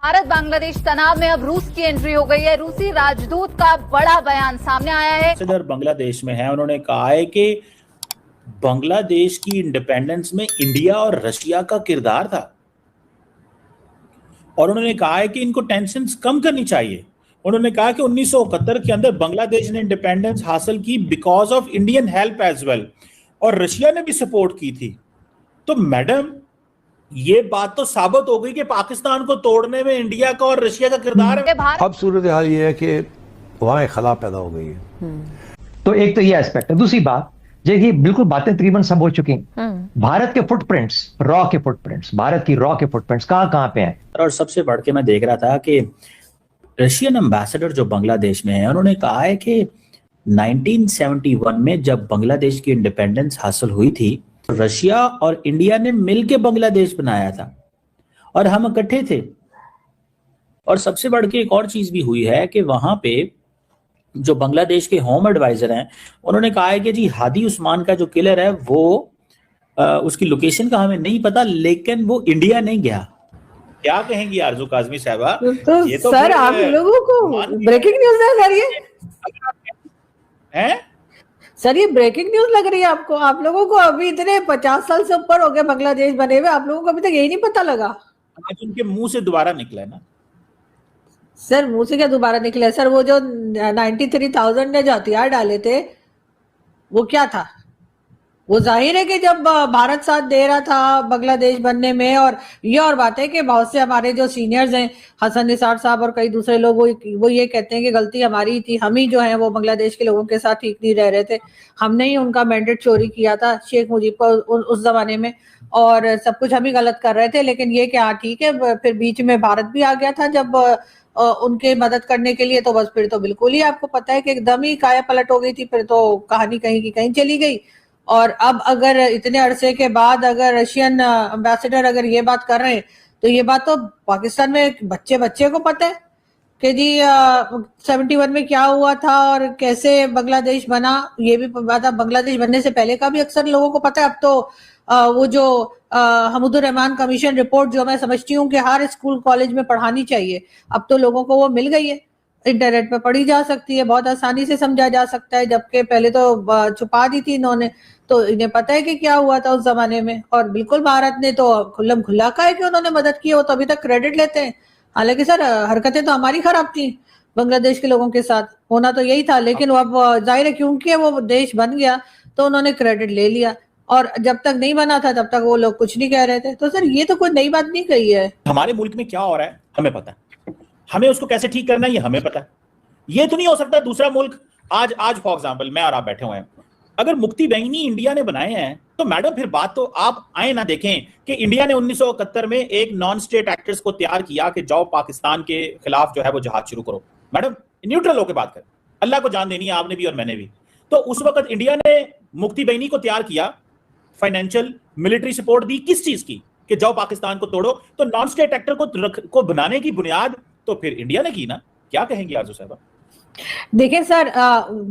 भारत बांग्लादेश तनाव में अब रूस की एंट्री हो गई है। रूसी राजदूत का बड़ा बयान सामने आया है। सदर बांग्लादेश में है, उन्होंने कहा है कि बांग्लादेश की इंडिपेंडेंस में इंडिया और रशिया का किरदार था और उन्होंने कहा है कि इनको टेंशन कम करनी चाहिए। उन्होंने कहा कि 1971 के अंदर बांग्लादेश ने इंडिपेंडेंस हासिल की because of Indian help as well, और रशिया ने भी सपोर्ट की थी। तो मैडम, ये बात तो साबित हो गई कि पाकिस्तान को तोड़ने में इंडिया का और रशिया का किरदार है। अब सूरत हाल ये है कि वहां खला पैदा हो गई है। तो एक तो ये एस्पेक्ट है। दूसरी बात, देखिए बिल्कुल बातें तकरीबन सब हो चुकी हैं। भारत के फुटप्रिंट्स, रॉ के फुटप्रिंट्स, भारत की रॉ के फुटप्रिंट्स कहां पे हैं? और सबसे बढ़ के मैं देख रहा था कि रशियन एम्बेसडर जो बांग्लादेश में है, उन्होंने कहा है कि 1971 में जब बांग्लादेश की इंडिपेंडेंस हासिल हुई थी, रशिया और इंडिया ने मिलकर बांग्लादेश बनाया था और हम इकट्ठे थे। और सबसे बढ़ के एक और चीज भी हुई है कि वहां पे जो बांग्लादेश के होम एडवाइजर हैं, उन्होंने कहा है कि जी हादी उस्मान का जो किलर है वो उसकी लोकेशन का हमें नहीं पता, लेकिन वो इंडिया नहीं गया। क्या कहेंगी आरजू काजमी साहबा? तो ये तो सर आप लोगों को ब्रेकिंग न्यूज है सर, ये है सर, ये ब्रेकिंग न्यूज लग रही है आपको? आप लोगों को अभी इतने 50 साल से ऊपर हो गए बांग्लादेश बने हुए, आप लोगों को अभी तक यही नहीं पता लगा? आज उनके मुंह से दोबारा निकला है ना सर। मुंह से क्या दोबारा निकला है सर? वो जो 93,000 ने जो हथियार डाले थे वो क्या था? वो जाहिर है कि जब भारत साथ दे रहा था बांग्लादेश बनने में, और ये और बात है कि बहुत से हमारे जो सीनियर्स हैं, हसन निसार साहब और कई दूसरे लोग, वो ये कहते हैं कि गलती हमारी थी, हम ही जो है वो बांग्लादेश के लोगों के साथ ठीक नहीं रह रहे थे, हमने ही उनका मैंडेट चोरी किया था शेख मुजीब को उस जमाने में, और सब कुछ हम ही गलत कर रहे थे। लेकिन ये क्या ठीक है, फिर बीच में भारत भी आ गया था जब उनके मदद करने के लिए, तो बस फिर तो बिल्कुल ही आपको पता है कि एकदम ही काया पलट हो गई थी, फिर तो कहानी कहीं की कहीं चली गई। और अब अगर इतने अरसे के बाद अगर रशियन एम्बेसडर अगर ये बात कर रहे हैं, तो ये बात तो पाकिस्तान में बच्चे को पता है कि जी 71 में क्या हुआ था और कैसे बांग्लादेश बना। ये भी बात बांग्लादेश बनने से पहले का भी अक्सर लोगों को पता है। अब तो वो जो हमीदुर रहमान कमीशन रिपोर्ट, जो मैं समझती हूँ कि हर स्कूल कॉलेज में पढ़ानी चाहिए, अब तो लोगों को वो मिल गई है, इंटरनेट पे पढ़ी जा सकती है, बहुत आसानी से समझा जा सकता है, जबकि पहले तो छुपा दी थी इन्होंने। तो इन्हें पता है कि क्या हुआ था उस जमाने में, और बिल्कुल भारत ने तो खुल्लम खुल्ला कहा है कि उन्होंने मदद की, वो तो अभी तक क्रेडिट लेते हैं। हालांकि सर हरकतें तो हमारी खराब थी बांग्लादेश के लोगों के साथ, होना तो यही था, लेकिन अब जाहिर है क्योंकि वो देश बन गया तो उन्होंने क्रेडिट ले लिया, और जब तक नहीं बना था तब तक वो लोग कुछ नहीं कह रहे थे। तो सर ये तो कोई नई बात नहीं कही है। हमारे मुल्क में क्या हो रहा है हमें पता है, हमें उसको कैसे ठीक करना है ये हमें पता है। ये तो नहीं हो सकता दूसरा मुल्क आज फॉर एग्जांपल मैं और आप बैठे हुए हैं, अगर मुक्ति बैंगनी इंडिया ने बनाए हैं, तो मैडम फिर बात तो आप आए ना देखें कि इंडिया ने 1971 में एक नॉन स्टेट एक्टर्स को तैयार किया कि जाओ पाकिस्तान के खिलाफ जो है वो जहाज शुरू करो। मैडम न्यूट्रल होकर बात करें, अल्लाह को जान देनी है आपने भी और मैंने भी। तो उस वक्त इंडिया ने मुक्ति बैंगनी को तैयार किया, फाइनेंशियल मिलिट्री सपोर्ट दी, किस चीज की? कि जाओ पाकिस्तान को तोड़ो। तो नॉन स्टेट एक्टर को बनाने की बुनियाद तो फिर इंडिया ने की ना। क्या कहेंगे आरजू साहब? देखिए सर,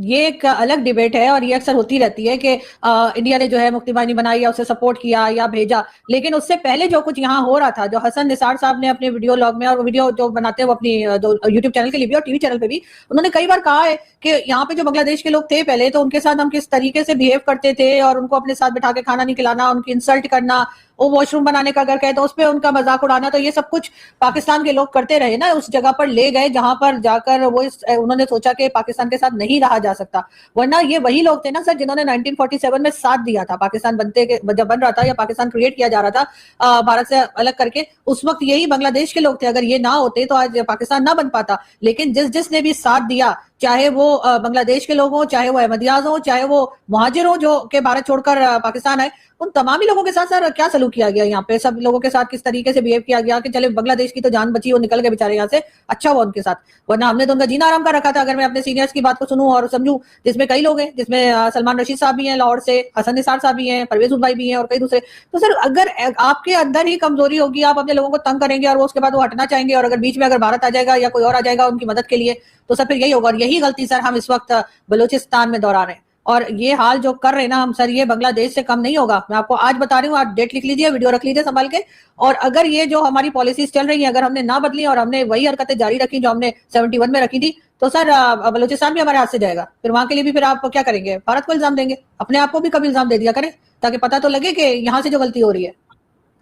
ये एक अलग डिबेट है और ये अक्सर होती रहती है कि इंडिया ने जो है मुक्ति बाहिनी बनाई या उसे सपोर्ट किया या भेजा, लेकिन उससे पहले जो कुछ यहाँ हो रहा था, जो हसन निसार साहब ने अपने वीडियो लॉग में, और वीडियो जो बनाते हैं वो अपनी यूट्यूब चैनल के लिए भी और टीवी चैनल पे भी, उन्होंने कई बार कहा है कि यहाँ पे जो बांग्लादेश के लोग थे पहले, तो उनके साथ हम किस तरीके से बिहेव करते थे, और उनको अपने साथ बिठा के खाना नहीं खिलाना, उनकी इंसल्ट करना, वो वॉशरूम बनाने का अगर कहे तो उस पर उनका मजाक उड़ाना, तो ये सब कुछ पाकिस्तान के लोग करते रहे ना। उस जगह पर ले गए जहां पर जाकर वो उन्होंने सोचा कि पाकिस्तान के साथ नहीं रहा जा सकता, वरना ये वही लोग थे ना सर जिन्होंने 1947 में साथ दिया था पाकिस्तान जब बन रहा था या पाकिस्तान क्रिएट किया जा रहा था भारत से अलग करके। उस वक्त यही बांग्लादेश के लोग थे, अगर ये ना होते तो आज पाकिस्तान ना बन पाता। लेकिन जिसने भी साथ दिया, चाहे वो बांग्लादेश के लोग हों, चाहे वो अहमदियाज हों, चाहे वो मुहाजिर हों जो के भारत छोड़कर पाकिस्तान आए, उन तमाम ही लोगों के साथ सर क्या सलूक किया गया यहाँ पे, सब लोगों के साथ किस तरीके से बिहेव किया गया कि चले बांग्लादेश की तो जान बची, वो निकल गए बेचारे यहाँ से, अच्छा हुआ उनके साथ, वरना हमने तो उनका जीना आराम कर रखा था। अगर मैं अपने सीनियर्स की बात को सुनूं और समझूं, जिसमें कई लोग हैं, जिसमें सलमान रशीद साहब भी हैं लाहौर से, हसन निसार साहब भी हैं, परवेज भाई भी हैं और कई दूसरे, तो सर अगर आपके अंदर ही कमजोरी होगी, आप अपने लोगों को तंग करेंगे और वो उसके बाद वो हटना चाहेंगे, और अगर बीच में अगर भारत आ जाएगा या कोई और आ जाएगा उनकी मदद के लिए, तो सर फिर यही होगा। और यही गलती सर हम इस वक्त बलूचिस्तान में दोहरा रहे हैं। और ये हाल जो कर रहे हैं ना हम सर, ये बांग्लादेश से कम नहीं होगा। मैं आपको आज बता रही हूँ, आप डेट लिख लीजिए, वीडियो रख लीजिए संभाल के। और अगर ये जो हमारी पॉलिसीज चल रही है अगर हमने ना बदली और हमने वही हरकतें जारी रखी जो हमने 71 में रखी थी, तो सर बलूचिस्तान भी हमारे हाथ से जाएगा। फिर वहां के लिए भी फिर आप क्या करेंगे? भारत को इल्जाम देंगे? अपने आप को भी कभी इल्जाम दे दिया करें ताकि पता तो लगे कि यहाँ से जो गलती हो रही है।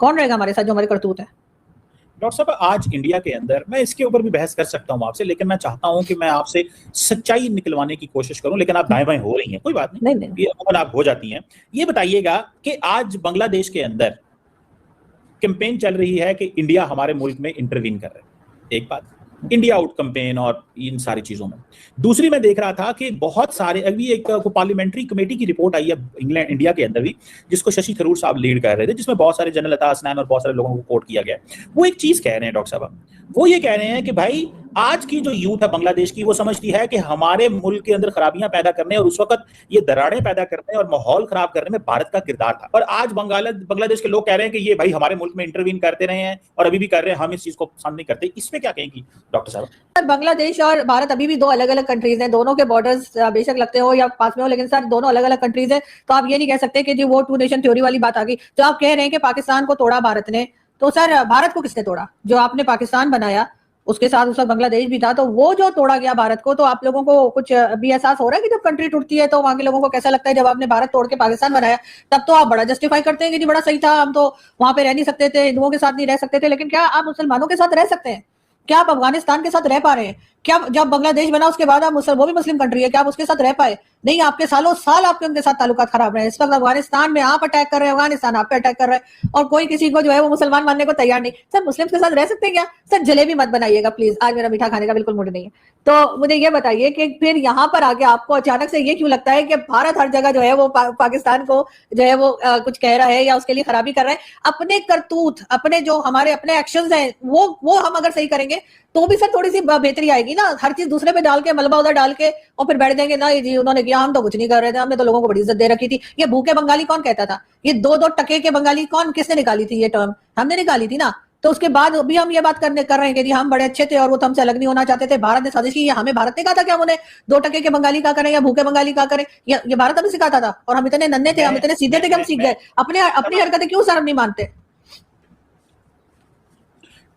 कौन रहेगा हमारे साथ जो हमारी करतूत है? डॉक्टर साहब, आज इंडिया के अंदर मैं इसके ऊपर भी बहस कर सकता हूं आपसे, लेकिन मैं चाहता हूं कि मैं आपसे सच्चाई निकलवाने की कोशिश करूं, लेकिन आप दाएं बाएं हो रही हैं, कोई बात नहीं, नहीं। ये अमूमन आप हो जाती हैं। ये बताइएगा कि आज बांग्लादेश के अंदर कैंपेन चल रही है कि इंडिया हमारे मुल्क में इंटरवीन कर रहे हैं, एक बात, इंडिया आउट कैंपेन और इन सारी चीजों में। दूसरी मैं देख रहा था कि बहुत सारे, अभी एक पार्लियामेंट्री कमेटी की रिपोर्ट आई है इंग्लैंड इंडिया के अंदर भी, जिसको शशि थरूर साहब लीड कर रहे थे, जिसमें बहुत सारे जनरल अता हसनैन और बहुत सारे लोगों को कोट किया गया। वो एक चीज कह रहे हैं डॉक्टर साहब, वो ये कह रहे हैं कि भाई आज की जो यूथ है बांग्लादेश की, वो समझती है कि हमारे मुल्क के अंदर खराबियां पैदा करने और उस वक्त ये दरारें पैदा करने और माहौल खराब करने में भारत का किरदार था। और आज बांग्लादेश के लोग कह रहे हैं कि ये भाई हमारे मुल्क में इंटरवीन करते रहे हैं और अभी भी कर रहे हैं, हम इस चीज को पसंद नहीं करते। इसमें क्या कहेंगी डॉक्टर साहब? बांग्लादेश और भारत अभी भी दो अलग अलग कंट्रीज हैं, दोनों के बॉर्डर्स बेशक लगते हो या पास में हो, लेकिन सर दोनों अलग अलग कंट्रीज हैं। तो आप ये नहीं कह सकते कि जो वो टू नेशन थ्योरी वाली बात आ गई। जो आप कह रहे हैं कि पाकिस्तान को तोड़ा भारत ने, तो सर भारत को किसने तोड़ा? जो आपने पाकिस्तान बनाया उसके साथ उस वक्त बांग्लादेश भी था, तो वो जो तोड़ा गया भारत को, तो आप लोगों को कुछ भी एहसास हो रहा है कि जब कंट्री टूटती है तो वहां के लोगों को कैसा लगता है? जब आपने भारत तोड़ के पाकिस्तान बनाया तब तो आप बड़ा जस्टिफाई करते हैं कि जी बड़ा सही था, हम तो वहां पे रह नहीं सकते थे, हिंदुओं के साथ नहीं रह सकते थे। लेकिन क्या आप मुसलमानों के साथ रह सकते हैं? क्या आप अफगानिस्तान के साथ रह पा रहे हैं? क्या जब बांग्लादेश बना उसके बाद आप वो भी मुस्लिम कंट्री है, क्या आप उसके साथ रह पाए? नहीं, आपके सालों साल आपके उनके साथ ताल्लुकात खराब रहे। इस वक्त अफगानिस्तान में आप अटैक कर रहे हैं, अफगानिस्तान आप पे अटैक कर रहा है और कोई किसी को जो है वो मुसलमान मानने को तैयार नहीं। सर मुस्लिम के साथ रह सकते हैं क्या? सर जलेबी मत बनाइएगा प्लीज, आज मेरा मीठा खाने का बिल्कुल मूड नहीं है। तो मुझे ये बताइए कि फिर यहाँ पर आके आपको अचानक से ये क्यों लगता है कि भारत हर जगह जो है वो पाकिस्तान को जो है वो कुछ कह रहा है या उसके लिए खराबी कर रहा है? अपने करतूत, अपने जो हमारे अपने एक्शंस हैं वो हम अगर सही करेंगे तो भी सर थोड़ी सी बेहतरी आएगी ना। हर चीज दूसरे पे डाल के, मलबा उधर डाल के और फिर बैठ जाएंगे ना जी उन्होंने किया, हम तो कुछ नहीं कर रहे थे, हमने तो लोगों को बड़ी इज्जत दे रखी थी। ये भूखे बंगाली कौन कहता था? ये 2-2 टके के बंगाली कौन, किसने निकाली थी ये टर्म? हमने निकाली थी ना। तो उसके बाद अभी हम ये बात कर रहे हैं कि जी हम बड़े अच्छे थे और वो तो हमसे अलग नहीं होना चाहते थे, भारत ने साजिश की। हमें भारत ने कहा था कि हम उन्हें 2 टके के बंगाली का करें या भूखे बंगाली का करें? ये भारत हमें सिखाता था और हम इतने नन्हे थे, हम इतने सीधे थे कि हम सीख गए। अपनी हरकतें क्यों सर हम नहीं मानते?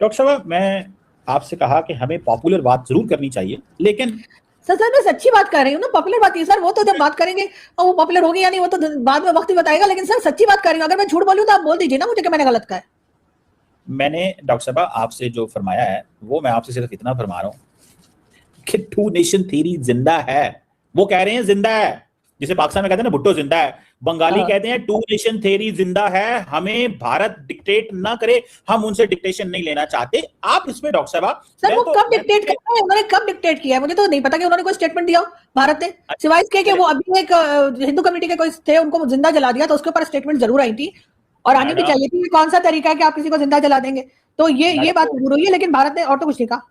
डॉक्टर साहब, मैं आपसे कहा कि हमें पॉपुलर बात जरूर करनी चाहिए, लेकिन सर मैं सच्ची बात कर रही हूँ ना, पॉपुलर बात है सर, वो तो जब बात करेंगे और वो पॉपुलर होगी या नहीं वो तो बाद में वक्त ही बताएगा। लेकिन सर सच्ची बात कर रही हूँ, अगर मैं झूठ बोलूँ तो आप बोल दीजिए ना मुझे कि मैंने गलत कहा है। मैंने डॉक्टर साहब आपसे जो फरमाया है वो मैं आपसे सिर्फ इतना फरमा रहा हूं कि टू नेशन थ्योरी जिंदा है। वो कह रहे हैं जिंदा है, जिसे पाकिस्तान में कहते हैं ना भुट्टो जिंदा है, बंगाली कहते हैं टू नेशन थ्योरी जिंदा है। हमें भारत डिक्टेट ना करे, हम उनसे डिक्टेशन नहीं लेना चाहते। आप इसमें डॉक्टर साहब सर वो कब डिक्टेट कर रहे हैं? उन्होंने कब डिक्टेट किया है? मुझे तो नहीं पता कि उन्होंने कोई स्टेटमेंट दिया भारत ने, सिवाय इसके कि वो अभी एक हिंदू कम्युनिटी के कोई थे उनको जिंदा जला दिया, तो उसके ऊपर स्टेटमेंट जरूर आई थी और आनी भी चाहिए थी। कौन सा तरीका है कि आप किसी को जिंदा जला देंगे? तो ये बात जरूर हुई है, लेकिन भारत ने और तो कुछ नहीं कहा।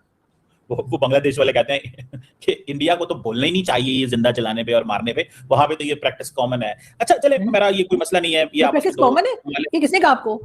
वो बांग्लादेश वाले कहते हैं कि इंडिया को तो बोलना ही नहीं चाहिए ये जिंदा जलाने पे और मारने पे, वहां पे तो ये प्रैक्टिस कॉमन है। अच्छा चले, मेरा ये कोई मसला नहीं है, ये प्रैक्टिस कॉमन है। ये किसने कहा आपको?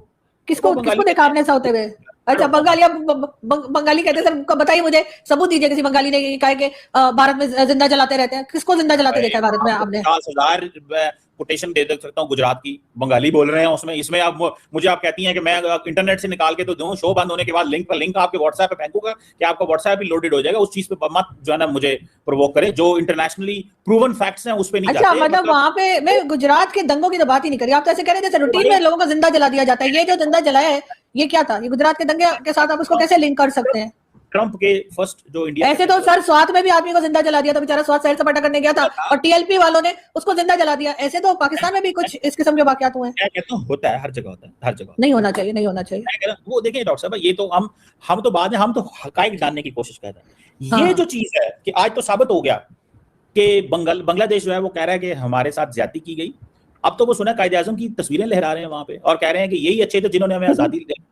किसको देखा आपने ऐसा होते हुए? अच्छा बंगाली कहते हैं सर, बताइए मुझे सबूत दीजिए किसी बंगाली ने कहा कि भारत में जिंदा जलाते रहते हैं। किसको जिंदा जलाते देखा है भारत में आपने? 50,000 कोटेशन दे सकता हूँ गुजरात की, बंगाली बोल रहे हैं उसमें। इसमें आप मुझे आप कहती हैं कि मैं इंटरनेट से निकाल के तो दूं, शो बंद होने के बाद लिंक आपके व्हाट्सएप पे फेंकूंगा कि आपका व्हाट्सएप ही लोडेड हो जाएगा। उस चीज पे मत जो है ना मुझे प्रोवोक करे, जो इंटरनेशनली प्रूवन फैक्ट्स हैं उस पे नहीं जाते। मतलब वहां पे मैं गुजरात के दंगों की तो बात ही नहीं करी। आप तो ऐसे कह रहे थे रूटीन में लोगों को जिंदा जला दिया जाता है। ये जो जिंदा जलाया है ये क्या था? ये गुजरात के दंगे के साथ आप उसको कैसे लिंक कर सकते हैं? ट्रंप के फर्स्ट जो इंडिया, ऐसे तो सर स्वात में भी आदमी को जिंदा जला दिया था, बेचारा स्वात सैर सपाटा करने गया था और टीएलपी वालों ने उसको जिंदा जला दिया। ऐसे तो पाकिस्तान में भी कुछ इस किस्म के वाकयात हुए हैं। मैं कहता हूं होता है, हर जगह होता है, हर जगह नहीं होना चाहिए, नहीं होना चाहिए। वो देखिए डॉक्टर साहब, ये तो हम तो बाद में हम तो हकायक जानने की कोशिश कर रहे हैं। ये जो चीज है कि आज तो साबित हो गया कि बांग्लादेश जो है वो कह रहा है कि हमारे साथ ज्यादती की गई। अब तो वो सुना कायदे आजम की तस्वीरें लहरा रहे हैं वहां पे और कह रहे हैं कि यही अच्छे थे जिन्होंने हमें आजादी दी।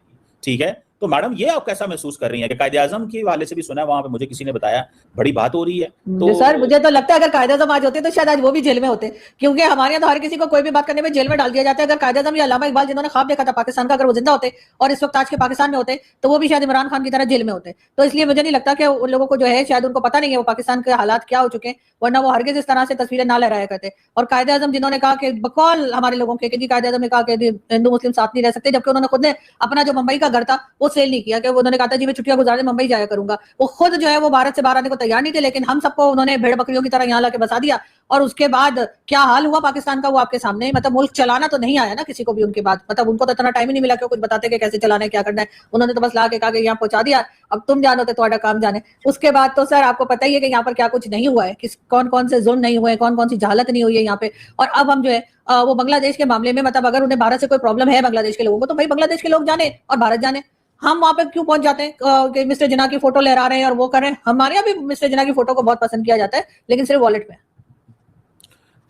ठीक है, तो मैडम ये आप कैसा महसूस कर रही हैं कि कायदे आजम के वाले से भी सुना है, वहां पे मुझे किसी ने बताया बड़ी बात हो रही है। तो सर मुझे तो लगता है अगर कायदे आजम आज होते तो शायद आज वो भी जेल में होते, क्योंकि हमारे यहाँ तो हर किसी को कोई भी बात करने में जेल में डाल दिया जाता है। अगर कायदे आजम या अल्लामा इकबाल जिन्होंने ख्वाब देखा था पाकिस्तान का, अगर वो जिंदा होते और इस वक्त आज के पाकिस्तान में होते तो वो भी शायद इमरान खान की तरह जेल में होते। तो इसलिए मुझे नहीं लगता कि उन लोगों को जो है शायद उनको पता नहीं है वो पाकिस्तान के हालात क्या हो चुके हैं, वरना वो हरगिज इस तरह से तस्वीरें ना लहराया करते। और कायदे आजम जिन्होंने कहा कि बकौल हमारे लोगों के कि कायदे आजम ने कहा कि हिंदू मुस्लिम साथ नहीं रह सकते, जबकि उन्होंने खुद ने अपना जो मुंबई का घर था वो सेल नहीं किया, कि उन्होंने कहा था जी मैं छुट्टियां गुजारने मुंबई जाया करूंगा। वो खुद जो है वो भारत से बाहर आने को तैयार नहीं थे, लेकिन हम सबको उन्होंने भेड़ बकरियों की तरह यहाँ लाके बसा दिया। और उसके बाद क्या हाल हुआ पाकिस्तान का वो आपके सामने, मतलब मुल्क चलाना तो नहीं आया ना किसी को भी उनके बाद, मतलब उनको तो इतना टाइम ही नहीं मिला कि कुछ बताते कि कैसे चलाना है क्या करना है। उन्होंने तो बस ला के कहा कि यहाँ पहुंचा दिया, अब तुम जानो तो तुम्हारा काम जाने। उसके बाद तो सर आपको पता ही है कि यहाँ पर क्या कुछ नहीं हुआ है, किस कौन कौन से जुल्म नहीं हुए, कौन कौन सी जहालत नहीं हुई है यहाँ पे। और अब हम जो है वो बांग्लादेश के मामले में, मतलब अगर उन्हें भारत से कोई प्रॉब्लम है बांग्लादेश के लोगों को, तो भाई बांग्लादेश के लोग जाने और भारत जाने। हम वहां पे क्यों पहुंच जाते हैं कि मिस्टर जिन्ना की फोटो लहरा रहे हैं और वो कर रहे हैं। हमारे यहाँ भी मिस्टर जिन्ना की फोटो को बहुत पसंद किया जाता है, लेकिन सिर्फ वॉलेट में।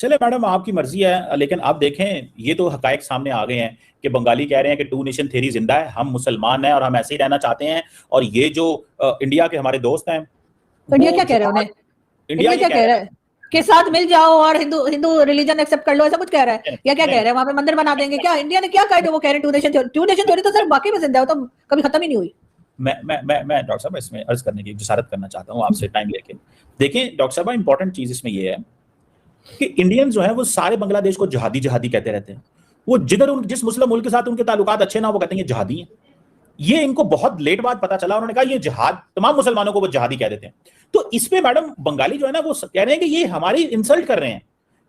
चले मैडम आपकी मर्जी है, लेकिन आप देखें ये तो हकायक सामने आ गए हैं कि बंगाली कह रहे हैं कि टू नेशन थ्योरी जिंदा है, हम मुसलमान हैं और हम ऐसे ही रहना चाहते हैं। और ये जो इंडिया के हमारे दोस्त हैं, इंडिया क्या कह रहे हैं उन्हें, इंडिया क्या कह रहा है के साथ मिल जाओ और हिंदू रिलीजन एक्सेप्ट कर लो, ऐसा कुछ कह रहा है या क्या कह रहे हैं? वहां पे मंदिर बना देंगे क्या? इंडिया ने क्या कहा जो वो कह रहे हैं टू नेशन थ्योरी तो सिर्फ बाकी में जिंदा है, तो कभी खत्म ही नहीं हुई। मैं डॉक्टर साहब इसमें अर्ज करने की जिसारत करना चाहता हूँ आपसे टाइम लेके। देखें डॉक्टर साहब, इंपॉर्टेंट चीज इसमें ये है कि इंडियंस जो है वो सारे बांग्लादेश को जहादी जहादी कहते रहते हैं। वो जिस मुस्लिम मुल्क के साथ उनके ताल्लुकात अच्छे ना, वो कहते हैं ये जहादी है। ये इनको बहुत लेट बाद पता चला, उन्होंने कहा ये जिहाद, तमाम मुसलमानों को वो जहादी कह देते हैं। तो इस पे मैडम बंगाली जो है ना वो कह रहे हैं कि ये हमारी इंसल्ट कर रहे हैं,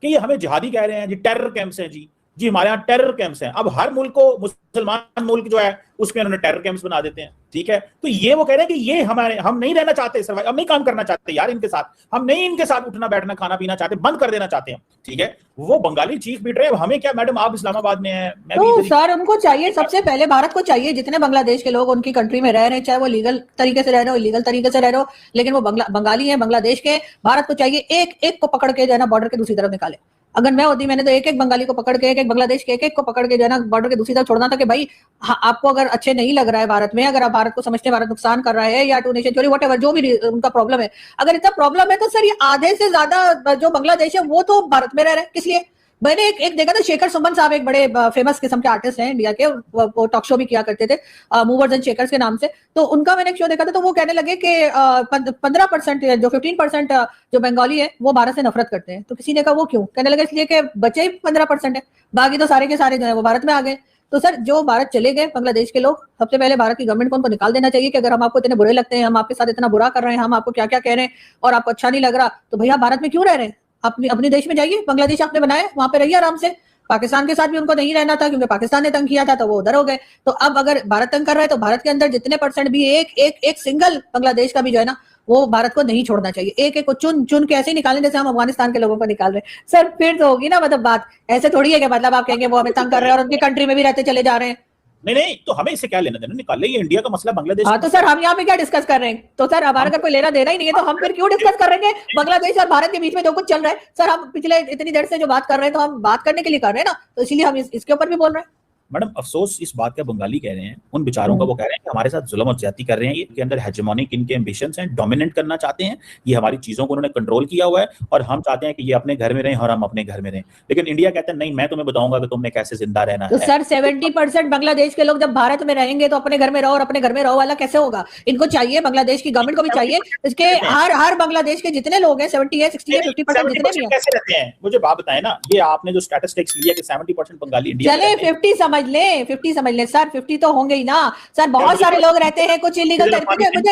कि ये हमें जिहादी कह रहे हैं जी, टेरर कैंप्स हैं जी हमारे यहाँ टेरर कैंप्स हैं। अब हर मुल्क को मुसलमान मुल्क जो है उसमें उन्होंने टेरर कैंप्स बना देते हैं, ठीक है। तो ये वो कह रहे हैं कि ये हम नहीं रहना चाहते, सर्वाइव, हम नहीं काम करना चाहते यार इनके साथ, हम नहीं इनके साथ उठना बैठना खाना पीना चाहते, बंद कर देना चाहते हैं, ठीक है। वो बंगाली चीफ बीट रहे हैं, हमें क्या मैडम, आप इस्लामाबाद में हैं, मैं तो सर उनको चाहिए, सबसे पहले भारत को चाहिए जितने बांग्लादेश के लोग उनकी कंट्री में रह रहे हैं, चाहे वो लीगल तरीके से रह रहे हो इलीगल तरीके से रह रहे हो, लेकिन वो बंगाली है बांग्लादेश के, भारत को चाहिए एक एक को पकड़ के जो है ना बॉर्डर के दूसरी तरफ निकाले। अगर मैं होती मैंने तो एक एक बंगाली को पकड़ के, एक एक बांग्लादेश के एक एक को पकड़ के जो है ना बॉर्डर के दूसरी तरफ छोड़ना था कि भाई आपको अगर अच्छे नहीं लग रहा है भारत में, अगर आप भारत को समझते हैं भारत नुकसान कर रहा है या टू नेशन थ्योरी व्हाटएवर जो भी उनका प्रॉब्लम है, अगर इतना प्रॉब्लम है तो सर ये आधे से ज्यादा जो बांग्लादेश है वो तो भारत में रह रहे हैं। किस लिए? मैंने एक देखा था, शेखर सुमन साहब एक बड़े फेमस किस्म के आर्टिस्ट हैं इंडिया के, वो टॉक शो भी किया करते थे मूवर्स एंड शेकर्स के नाम से। तो उनका मैंने एक शो देखा था, तो वो कहने लगे कि 15% जो 15% जो बंगाली है वो भारत से नफरत करते हैं। तो किसी ने कहा वो क्यों? कहने लगे इसलिए कि बचे ही 15% है, बाकी तो सारे के सारे जो है वो भारत में आ गए। तो सर जो भारत चले गए बांग्लादेश के लोग, सबसे पहले भारत की गवर्नमेंट को उनको निकाल देना चाहिए कि अगर हम आपको इतने बुरे लगते हैं, हम आपके साथ इतना बुरा कर रहे हैं, हम आपको क्या क्या कह रहे हैं और आपको अच्छा नहीं लग रहा, तो भैया भारत में क्यों रह रहे हैं? अपने देश में जाइए, बांग्लादेश आपने बनाया वहां पे रहिए आराम से। पाकिस्तान के साथ भी उनको नहीं रहना था क्योंकि पाकिस्तान ने तंग किया था, तो वो उधर हो गए। तो अब अगर भारत तंग कर रहा है तो भारत के अंदर जितने परसेंट भी एक सिंगल बांग्लादेश का भी जो है ना वो भारत को नहीं छोड़ना चाहिए। एक एक को चुन चुन के ऐसे ही निकालें जैसे हम अफगानिस्तान के लोगों को निकाल रहे हैं। सर फिर तो होगी ना मतलब बात, ऐसे थोड़ी है कि मतलब आप कहेंगे वो हमें तंग कर रहे हैं और उनकी कंट्री में भी रहते चले जा रहे हैं। नहीं, तो हमें इससे क्या लेना देना, निकाल ले, ये इंडिया का मसला, बांग्लादेश। हाँ तो सर हम यहाँ पे क्या डिस्कस कर रहे हैं? तो सर हमारा अगर कोई लेना देना ही नहीं है तो हम फिर क्यों डिस्कस कर रहे हैं बांग्लादेश और भारत के बीच में जो कुछ चल रहा है? सर हम पिछले इतनी देर से जो बात कर रहे हैं तो हम बात करने के लिए कर रहे हैं ना, तो इसीलिए हम इसके ऊपर भी बोल रहे हैं। मैडम अफसोस इस बात का बंगाली कह रहे हैं, उन बेचारों का, वो कह रहे हैं कि हमारे साथ जुल्म और ज्यादती कर रहे हैं, ये के अंदर हेजेमोनिक इनके एम्बिशंस हैं, डोमिनेट करना चाहते हैं, ये हमारी चीजों को उन्होंने कंट्रोल किया हुआ है और हम चाहते हैं कि ये अपने घर में रहें और हम अपने घर में रहें। लेकिन इंडिया कहते हैं नहीं, मैं तुम्हें बताऊंगा कि तुमने कैसे जिंदा रहना है। तो सर 70% बांग्लादेश के लोग जब भारत में रहेंगे तो अपने घर में रहो, और अपने घर में रहो वाला कैसे होगा? इनको चाहिए, बांग्लादेश की गवर्नमेंट को भी चाहिए, इसके हर बांग्लादेश के जितने लोग हैं 70 है 60 है 50% जितने भी हैं कैसे रहते हैं, मुझे बात बताएं ना। ये आपने जो स्टैटिस्टिक्स लिया कि 70% बंगाली इंडिया चले 50 समझ ले, 50 समझ ले सर, 50 तो होंगे ही ना सर। बहुत सारे लोग रहते हैं कुछ इलीगल तरीके, मुझे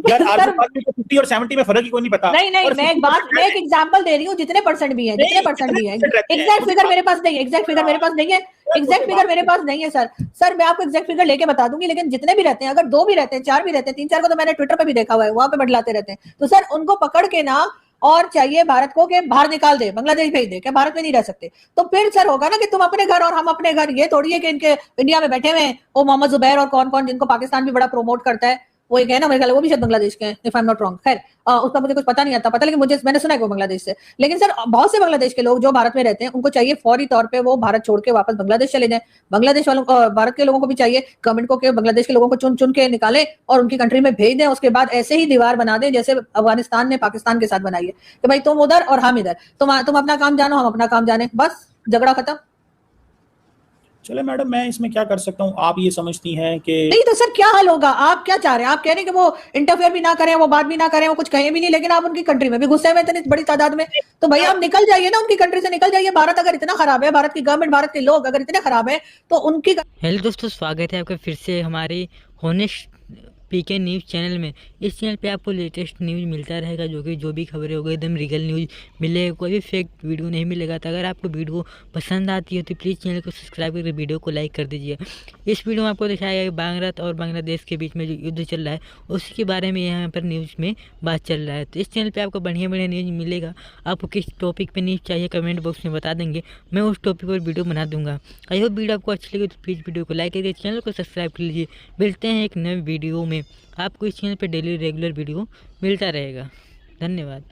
यार सर 50 और 70 में फर्क ही कोई नहीं पता। नहीं मैं एक एग्जांपल दे रही हूँ, जितने परसेंट भी है, जितने परसेंट भी है। एग्जैक्ट फिगर मेरे पास नहीं है, एग्जैक्ट फिगर मेरे पास नहीं है सर मैं आपको एग्जैक्ट फिगर लेके बता दूंगी। लेकिन जितने भी रहते हैं, अगर 2 भी रहते हैं, 4 भी रहते हैं, 3-4 को तो मैंने ट्विटर पे भी देखा हुआ है, वहां पे बदलाते रहते हैं। तो सर उनको पकड़ के ना, और चाहिए भारत को कि बाहर निकाल दे, बांग्लादेश भेज दे, कि भारत में नहीं रह सकते। तो फिर सर होगा ना कि तुम अपने घर और हम अपने घर। ये थोड़ी है कि इनके इंडिया में बैठे हुए हैं वो मोहम्मद जुबैर और कौन कौन, जिनको पाकिस्तान भी बड़ा प्रमोट करता है, वो एक है ना, मेरे ख्याल वो भी शायद बांग्लादेश के हैं, if I am not wrong. खैर उसका मुझे कुछ पता नहीं आता, लेकिन मैंने सुना है कि वो बांग्लादेश से। लेकिन सर बहुत से बांग्लादेश के लोग जो भारत में रहते हैं, उनको चाहिए फौरी तौर पे वो भारत छोड़ के वापस बांग्लादेश चले जाएं। बांग्लादेश वालों को, भारत के लोगों को भी चाहिए गवर्नमेंट को कि बांग्लादेश के लोगों को चुन चुन के निकालें और उनकी कंट्री में भेज दें। उसके बाद ऐसे ही दीवार बना दें जैसे अफगानिस्तान ने पाकिस्तान के साथ बनाई है, कि भाई तुम उधर और हम इधर, तुम अपना काम जानो, हम अपना काम जाने, बस झगड़ा खत्म। चले मैडम, मैं इसमें क्या कर सकता हूँ? आप ये समझती हैं कि नहीं तो सर क्या हल होगा? आप क्या चाह रहे हैं? आप कह रहे हैं कि वो इंटरफेयर भी ना करें, वो बात भी ना करें, वो कुछ कहें भी नहीं, लेकिन आप उनकी कंट्री में भी घुसे हुए इतनी बड़ी तादाद में। तो भाई आप निकल जाइए ना, उनकी कंट्री से निकल जाइए। भारत अगर इतना खराब है, भारत की गवर्नमेंट, भारत के लोग अगर इतने खराब है, तो उनकी हेलो दोस्तों, स्वागत है आपका फिर से हमारे होनेस्ट पीके न्यूज़ चैनल में। इस चैनल पे आपको लेटेस्ट न्यूज़ मिलता रहेगा, जो भी खबरें होगी एकदम रीगल न्यूज़ मिलेगा, कोई भी फेक वीडियो नहीं मिलेगा। तो अगर आपको वीडियो पसंद आती है तो प्लीज़ चैनल को सब्सक्राइब करके वीडियो को लाइक कर दीजिए। इस वीडियो में आपको दिखाया गया भारत और बांग्लादेश के बीच में जो युद्ध चल रहा है उसी के बारे में यहाँ पर न्यूज़ में बात चल रहा है। तो इस चैनल पर आपको बढ़िया बढ़िया न्यूज़ मिलेगा। आपको किस टॉपिक पर न्यूज़ चाहिए कमेंट बॉक्स में बता देंगे, मैं उस टॉपिक पर वीडियो बना दूँगा। आई होप वीडियो आपको अच्छी लगी तो प्लीज़ वीडियो को लाइक करके चैनल को सब्सक्राइब कर लीजिए। मिलते हैं एक नए वीडियो में। आपको इस चैनल पर डेली रेगुलर वीडियो मिलता रहेगा। धन्यवाद।